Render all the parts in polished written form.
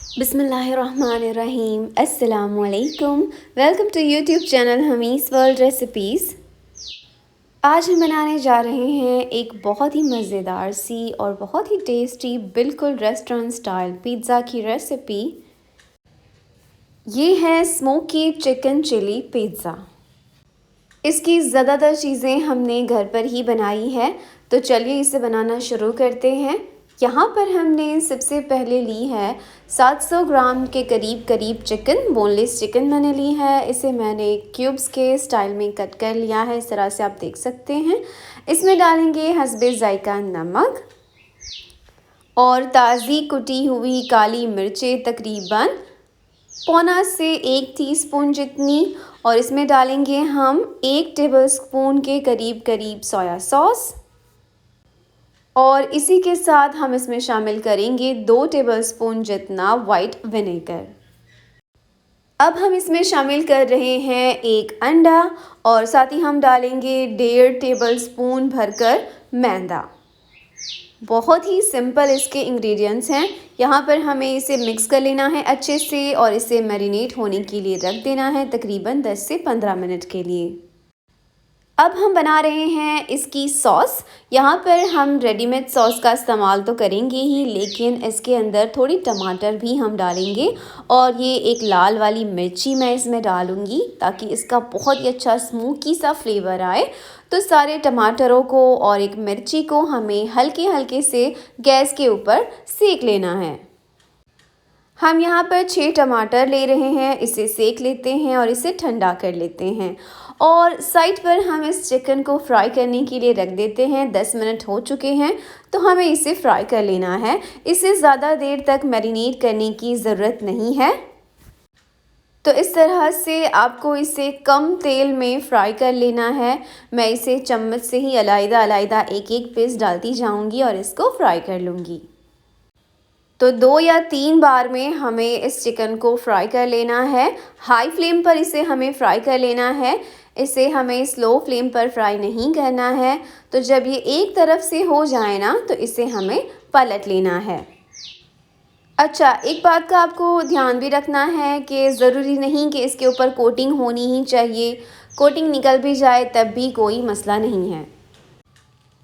बिस्मिल्लाहिर्रहमानिर्रहीम। अस्सलामुअलैकुम। Welcome to YouTube channel Hamees world recipes. आज हम बनाने जा रहे हैं एक बहुत ही मज़ेदार सी और बहुत ही टेस्टी बिल्कुल रेस्टोरेंट स्टाइल पिज़्ज़ा की रेसिपी। ये है स्मोकी चिकन चिली पिज़्ज़ा। इसकी ज़्यादातर चीज़ें हमने घर पर ही बनाई है, तो चलिए इसे बनाना शुरू करते हैं। यहाँ पर हमने सबसे पहले ली है 700 ग्राम के करीब चिकन, बोनलेस चिकन मैंने ली है। इसे मैंने क्यूब्स के स्टाइल में कट कर लिया है, इस तरह से आप देख सकते हैं। इसमें डालेंगे हस्बे ज़ायका नमक और ताज़ी कुटी हुई काली मिर्चें तकरीबन पौना से 1 टीस्पून जितनी, और इसमें डालेंगे हम 1 टेबलस्पून के करीब सोया सॉस, और इसी के साथ हम इसमें शामिल करेंगे 2 टेबलस्पून जितना वाइट विनेगर। अब हम इसमें शामिल कर रहे हैं 1 अंडा, और साथ ही हम डालेंगे 1.5 टेबलस्पून भरकर मैदा। बहुत ही सिंपल इसके इंग्रेडिएंट्स हैं। यहाँ पर हमें इसे मिक्स कर लेना है अच्छे से, और इसे मैरिनेट होने के लिए रख देना है तकरीबन 10 से 15 मिनट के लिए। अब हम बना रहे हैं इसकी सॉस। यहाँ पर हम रेडीमेड सॉस का इस्तेमाल तो करेंगे ही, लेकिन इसके अंदर थोड़ी टमाटर भी हम डालेंगे, और ये एक लाल वाली मिर्ची मैं इसमें डालूँगी ताकि इसका बहुत ही अच्छा स्मोकी सा फ्लेवर आए। तो सारे टमाटरों को और एक मिर्ची को हमें हल्के हल्के से गैस के ऊपर सेक लेना है। हम यहाँ पर 6 टमाटर ले रहे हैं, इसे सेक लेते हैं और इसे ठंडा कर लेते हैं। और साइड पर हम इस चिकन को फ्राई करने के लिए रख देते हैं। 10 मिनट हो चुके हैं, तो हमें इसे फ्राई कर लेना है। इसे ज़्यादा देर तक मैरिनेट करने की ज़रूरत नहीं है। तो इस तरह से आपको इसे कम तेल में फ्राई कर लेना है। मैं इसे चम्मच से ही अलग-अलग एक पीस डालती जाऊंगी और इसको फ्राई कर लूँगी। तो 2 या 3 बार में हमें इस चिकन को फ्राई कर लेना है। हाई फ्लेम पर इसे हमें फ्राई कर लेना है, इसे हमें स्लो फ्लेम पर फ्राई नहीं करना है। तो जब ये एक तरफ से हो जाए ना, तो इसे हमें पलट लेना है। अच्छा, एक बात का आपको ध्यान भी रखना है कि ज़रूरी नहीं कि इसके ऊपर कोटिंग होनी ही चाहिए। कोटिंग निकल भी जाए तब भी कोई मसला नहीं है।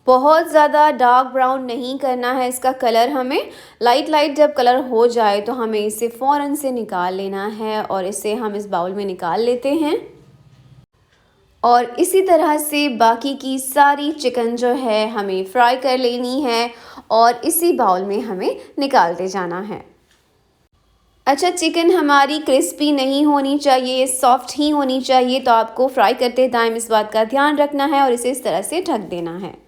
बहुत ज़्यादा डार्क ब्राउन नहीं करना है इसका कलर हमें। लाइट जब कलर हो जाए तो हमें इसे फ़ौरन से निकाल लेना है, और इसे हम इस बाउल में निकाल लेते हैं। और इसी तरह से बाकी की सारी चिकन जो है हमें फ्राई कर लेनी है, और इसी बाउल में हमें निकालते जाना है। अच्छा, चिकन हमारी क्रिस्पी नहीं होनी चाहिए, सॉफ्ट ही होनी चाहिए। तो आपको फ्राई करते टाइम इस बात का ध्यान रखना है, और इसे इस तरह से ढक देना है।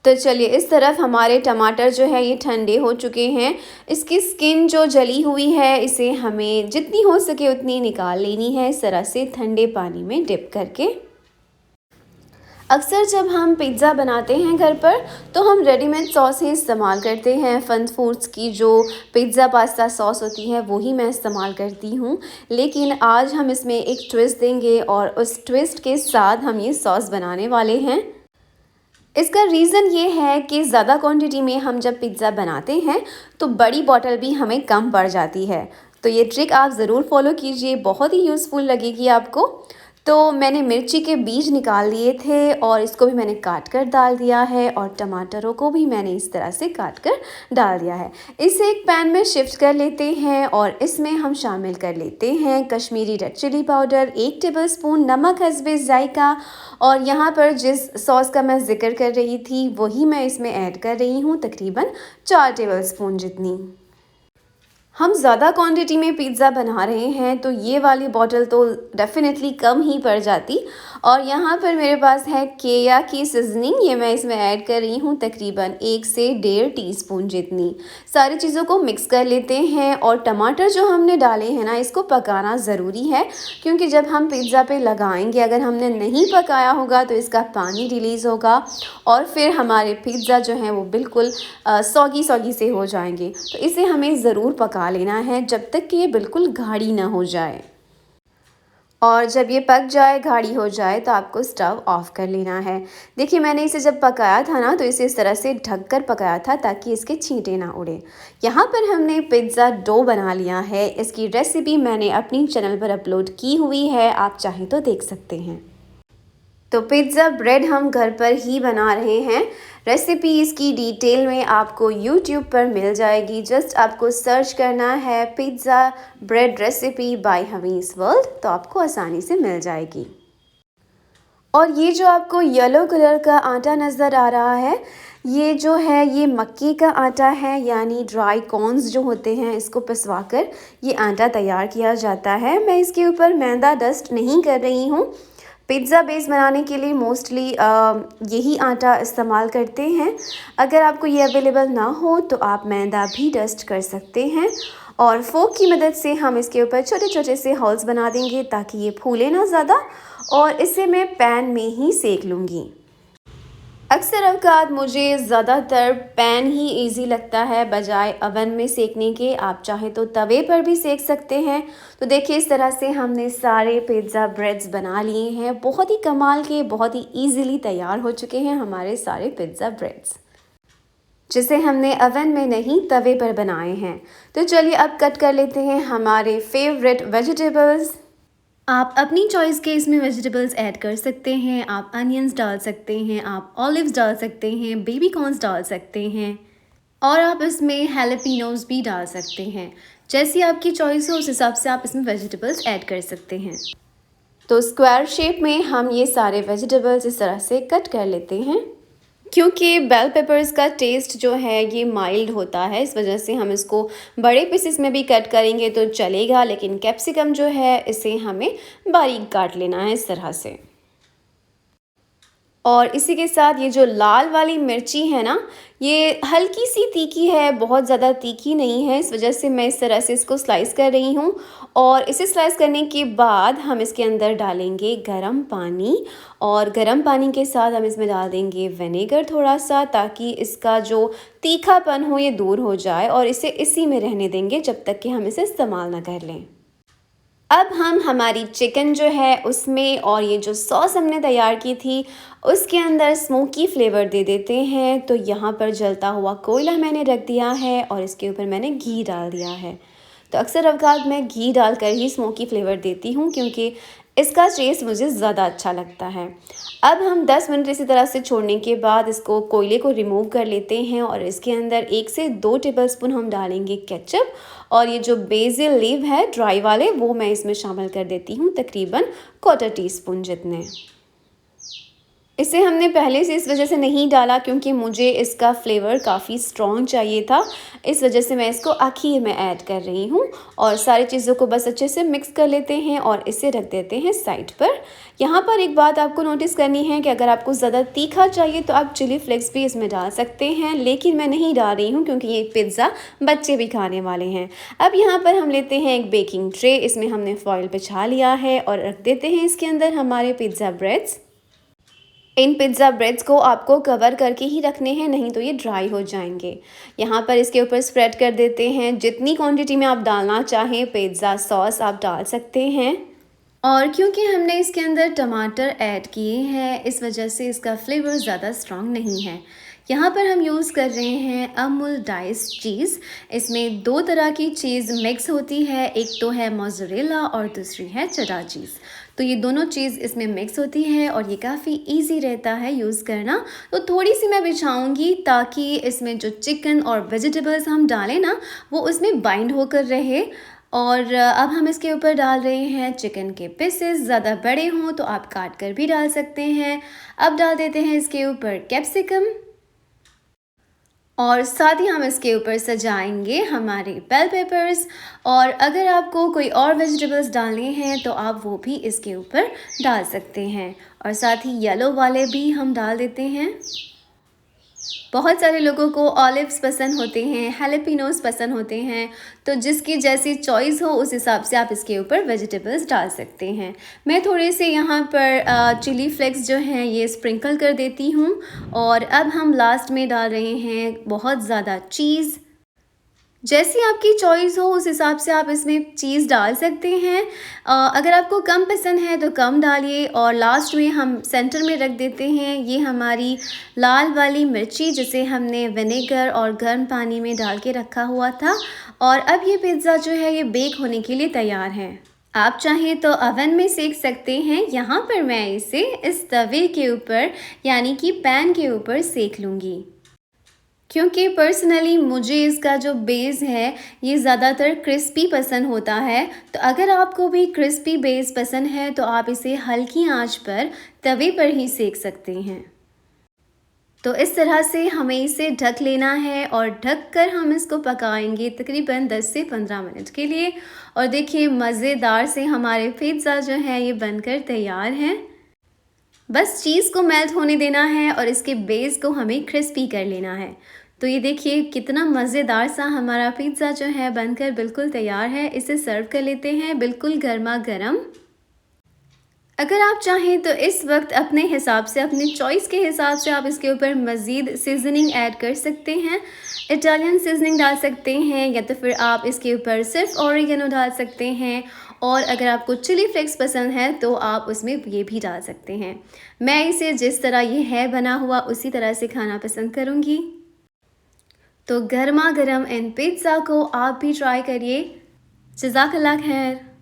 तो चलिए, इस तरफ हमारे टमाटर जो है ये ठंडे हो चुके हैं। इसकी स्किन जो जली हुई है, इसे हमें जितनी हो सके उतनी निकाल लेनी है, इस तरह से ठंडे पानी में डिप करके। अक्सर जब हम पिज़्ज़ा बनाते हैं घर पर, तो हम रेडीमेड सॉस ही इस्तेमाल करते हैं। फन फूड्स की जो पिज़्ज़ा पास्ता सॉस होती है वही मैं इस्तेमाल करती हूँ, लेकिन आज हम इसमें एक ट्विस्ट देंगे, और उस ट्विस्ट के साथ हम ये सॉस बनाने वाले हैं। इसका रीज़न ये है कि ज़्यादा क्वांटिटी में हम जब पिज़्ज़ा बनाते हैं तो बड़ी बॉटल भी हमें कम पड़ जाती है। तो ये ट्रिक आप ज़रूर फॉलो कीजिए, बहुत ही यूज़फुल लगेगी आपको। तो मैंने मिर्ची के बीज निकाल लिए थे, और इसको भी मैंने काट कर डाल दिया है, और टमाटरों को भी मैंने इस तरह से काट कर डाल दिया है। इसे एक पैन में शिफ्ट कर लेते हैं, और इसमें हम शामिल कर लेते हैं Kashmiri red chilli powder 1 tablespoon, नमक हस्बे ज़ायका, और यहाँ पर जिस सॉस का मैं ज़िक्र कर रही थी वही मैं इसमें ऐड कर रही हूँ, तकरीबन 4 टेबलस्पून जितनी। हम ज़्यादा क्वांटिटी में पिज़्ज़ा बना रहे हैं, तो ये वाली बॉटल तो डेफ़िनेटली कम ही पड़ जाती। और यहाँ पर मेरे पास है केया की सीज़निंग, ये मैं इसमें ऐड कर रही हूँ तकरीबन 1 से 1.5 टीस्पून जितनी। सारी चीज़ों को मिक्स कर लेते हैं, और टमाटर जो हमने डाले हैं ना, इसको पकाना ज़रूरी है, क्योंकि जब हम पिज़्ज़ा पे लगाएंगे अगर हमने नहीं पकाया होगा तो इसका पानी रिलीज़ होगा, और फिर हमारे पिज़्ज़ा जो हैं वो बिल्कुल सॉगी से हो जाएंगे। तो इसे हमें ज़रूर पका लेना है जब तक कि ये बिल्कुल गाढ़ी ना हो जाए। और जब ये पक जाए, गाढ़ी हो जाए, तो आपको स्टव ऑफ कर लेना है। देखिए मैंने इसे जब पकाया था ना, तो इसे इस तरह से ढक कर पकाया था ताकि इसके छींटे ना उड़े। यहाँ पर हमने पिज़्ज़ा डो बना लिया है। इसकी रेसिपी मैंने अपनी चैनल पर अपलोड की हुई है, आप चाहें तो देख सकते हैं। तो पिज़्ज़ा ब्रेड हम घर पर ही बना रहे हैं। रेसिपी इसकी डिटेल में आपको यूट्यूब पर मिल जाएगी। जस्ट आपको सर्च करना है pizza bread recipe by Hamees world, तो आपको आसानी से मिल जाएगी। और ये जो आपको येलो कलर का आटा नज़र आ रहा है, ये जो है ये मक्की का आटा है, यानी ड्राई कॉर्न्स जो होते हैं इसको पिसवा कर ये आटा तैयार किया जाता है। मैं इसके ऊपर मैदा डस्ट नहीं कर रही हूँ। पिज़्ज़ा बेस बनाने के लिए मोस्टली यही आटा इस्तेमाल करते हैं। अगर आपको ये अवेलेबल ना हो तो आप मैदा भी डस्ट कर सकते हैं। और फोक की मदद से हम इसके ऊपर छोटे छोटे से होल्स बना देंगे ताकि ये फूले ना ज़्यादा, और इसे मैं पैन में ही सेक लूँगी। अक्सर अवकात मुझे ज़्यादातर पैन ही इजी लगता है बजाय अवन में सेकने के। आप चाहे तो तवे पर भी सेक सकते हैं। तो देखिए इस तरह से हमने सारे पिज़्ज़ा ब्रेड्स बना लिए हैं। बहुत ही कमाल के, बहुत ही इजीली तैयार हो चुके हैं हमारे सारे पिज़्ज़ा ब्रेड्स, जिसे हमने अवन में नहीं तवे पर बनाए हैं। तो चलिए अब कट कर लेते हैं हमारे फेवरेट वेजिटेबल्स। आप अपनी चॉइस के इसमें वेजिटेबल्स ऐड कर सकते हैं। आप अनियंस डाल सकते हैं, आप ऑलिव्स डाल सकते हैं, बेबी कॉर्न्स डाल सकते हैं, और आप इसमें हैलापिनोज भी डाल सकते हैं। जैसी आपकी चॉइस हो उस हिसाब से आप इसमें वेजिटेबल्स ऐड कर सकते हैं। तो स्क्वायर शेप में हम ये सारे वेजिटेबल्स इस तरह से कट कर लेते हैं। क्योंकि बेल पेपर्स का टेस्ट जो है ये माइल्ड होता है, इस वजह से हम इसको बड़े पीसेस में भी कट करेंगे तो चलेगा, लेकिन कैप्सिकम जो है इसे हमें बारीक काट लेना है इस तरह से। और इसी के साथ ये जो लाल वाली मिर्ची है ना, ये हल्की सी तीखी है, बहुत ज़्यादा तीखी नहीं है, इस वजह से मैं इस तरह से इसको स्लाइस कर रही हूँ। और इसे स्लाइस करने के बाद हम इसके अंदर डालेंगे गरम पानी, और गरम पानी के साथ हम इसमें डाल देंगे विनेगर थोड़ा सा, ताकि इसका जो तीखापन हो ये दूर हो जाए, और इसे इसी में रहने देंगे जब तक कि हम इसे इस्तेमाल ना कर लें। अब हम हमारी चिकन जो है उसमें, और ये जो सॉस हमने तैयार की थी उसके अंदर स्मोकी फ्लेवर दे देते हैं। तो यहाँ पर जलता हुआ कोयला मैंने रख दिया है और इसके ऊपर मैंने घी डाल दिया है। तो अक्सर अवकात मैं घी डालकर ही स्मोकी फ्लेवर देती हूँ, क्योंकि इसका टेस्ट मुझे ज़्यादा अच्छा लगता है। अब हम 10 मिनट इसी तरह से छोड़ने के बाद इसको कोयले को रिमूव कर लेते हैं, और इसके अंदर 1 से 2 टेबलस्पून हम डालेंगे केचप, और ये जो बेसिल लीव है ड्राई वाले वो मैं इसमें शामिल कर देती हूँ, तकरीबन 1/4 टीस्पून जितने। इसे हमने पहले से इस वजह से नहीं डाला क्योंकि मुझे इसका फ्लेवर काफ़ी स्ट्रॉन्ग चाहिए था, इस वजह से मैं इसको आखिर में ऐड कर रही हूँ। और सारी चीज़ों को बस अच्छे से मिक्स कर लेते हैं और इसे रख देते हैं साइड पर। यहाँ पर एक बात आपको नोटिस करनी है कि अगर आपको ज़्यादा तीखा चाहिए तो आप चिली फ्लेक्स भी इसमें डाल सकते हैं, लेकिन मैं नहीं डाल रही हूँ क्योंकि ये पिज़्ज़ा बच्चे भी खाने वाले हैं। अब यहाँ पर हम लेते हैं एक बेकिंग ट्रे, इसमें हमने फॉइल बिछा लिया है और रख देते हैं इसके अंदर हमारे पिज़्ज़ा ब्रेड्स। इन पिज़्ज़ा ब्रेड्स को आपको कवर करके ही रखने हैं, नहीं तो ये ड्राई हो जाएंगे। यहाँ पर इसके ऊपर स्प्रेड कर देते हैं। जितनी क्वांटिटी में आप डालना चाहें पिज़्ज़ा सॉस आप डाल सकते हैं। और क्योंकि हमने इसके अंदर टमाटर ऐड किए हैं, इस वजह से इसका फ्लेवर ज़्यादा स्ट्रॉन्ग नहीं है। यहाँ पर हम यूज़ कर रहे हैं अमूल डाइस्ड चीज़। इसमें 2 तरह की चीज़ मिक्स होती है, एक तो है मोज़रेला और दूसरी है चेडा चीज़। तो ये दोनों चीज़ इसमें मिक्स होती है और ये काफ़ी इजी रहता है यूज़ करना। तो थोड़ी सी मैं बिछाऊंगी ताकि इसमें जो चिकन और वेजिटेबल्स हम डालें ना वो उसमें बाइंड होकर रहे। और अब हम इसके ऊपर डाल रहे हैं चिकन के पीसेस, ज़्यादा बड़े हों तो आप काट कर भी डाल सकते हैं। अब डाल देते हैं इसके ऊपर कैप्सिकम, और साथ ही हम इसके ऊपर सजाएंगे हमारे बेल पेपर्स। और अगर आपको कोई और वेजिटेबल्स डालने हैं तो आप वो भी इसके ऊपर डाल सकते हैं, और साथ ही येलो वाले भी हम डाल देते हैं। बहुत सारे लोगों को ऑलिव्स पसंद होते हैं, हैलापिनोस पसंद होते हैं, तो जिसकी जैसी चॉइस हो उस हिसाब से आप इसके ऊपर वेजिटेबल्स डाल सकते हैं। मैं थोड़े से यहाँ पर चिली फ्लेक्स जो हैं ये स्प्रिंकल कर देती हूँ। और अब हम लास्ट में डाल रहे हैं बहुत ज़्यादा चीज़। जैसी आपकी चॉइस हो उस हिसाब से आप इसमें चीज़ डाल सकते हैं। अगर आपको कम पसंद है तो कम डालिए। और लास्ट में हम सेंटर में रख देते हैं ये हमारी लाल वाली मिर्ची, जिसे हमने विनेगर और गर्म पानी में डाल के रखा हुआ था। और अब ये पिज़्ज़ा जो है ये बेक होने के लिए तैयार है। आप चाहें तो अवन में सेक सकते हैं। यहाँ पर मैं इसे इस तवे के ऊपर यानी कि पैन के ऊपर सेक लूँगी, क्योंकि पर्सनली मुझे इसका जो बेस है ये ज़्यादातर क्रिस्पी पसंद होता है। तो अगर आपको भी क्रिस्पी बेस पसंद है तो आप इसे हल्की आंच पर तवे पर ही सेक सकते हैं। तो इस तरह से हमें इसे ढक लेना है और ढक कर हम इसको पकाएंगे तकरीबन 10 से 15 मिनट के लिए। और देखिए मज़ेदार से हमारे पिज़्ज़ा जो है ये बनकर तैयार हैं। बस चीज़ को मेल्ट होने देना है और इसके बेस को हमें क्रिस्पी कर लेना है। तो ये देखिए कितना मज़ेदार सा हमारा पिज़्ज़ा जो है बनकर बिल्कुल तैयार है। इसे सर्व कर लेते हैं बिल्कुल गर्मा गर्म। अगर आप चाहें तो इस वक्त अपने हिसाब से, अपने चॉइस के हिसाब से आप इसके ऊपर मज़ीद सीजनिंग ऐड कर सकते हैं। इटालियन सीजनिंग डाल सकते हैं या तो फिर आप इसके ऊपर सिर्फ ऑरिगेनो डाल सकते हैं। और अगर आपको चिली फ्लेक्स पसंद है तो आप उसमें ये भी डाल सकते हैं। मैं इसे जिस तरह ये है बना हुआ उसी तरह से खाना पसंद करूँगी। तो गर्मा गर्म इन पिज़्ज़ा को आप भी ट्राई करिए। जज़ाकल्लाह खैर।